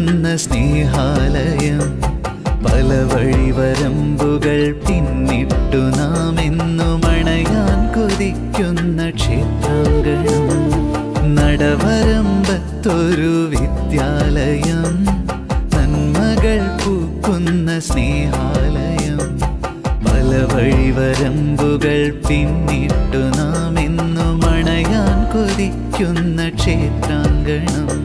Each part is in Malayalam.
പൂക്കുന്ന സ്നേഹാലയം. പല വഴിവരമ്പുകൾ പിന്നിട്ടു നാം എന്നും അണയാൻ കൊതിക്കുന്ന ക്ഷേത്രാങ്കണം. നടവരമ്പത്തൊരു വിദ്യാലയം, നന്മകൾ പൂക്കുന്ന സ്നേഹാലയം. പല വഴിവരമ്പുകൾ പിന്നിട്ടു നാം എന്നും അണയാൻ കൊതിക്കുന്ന ക്ഷേത്രാങ്കണം.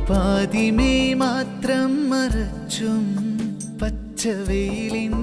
പാതിമേ മാത്രം മറച്ചും പച്ചവെയിലിൻ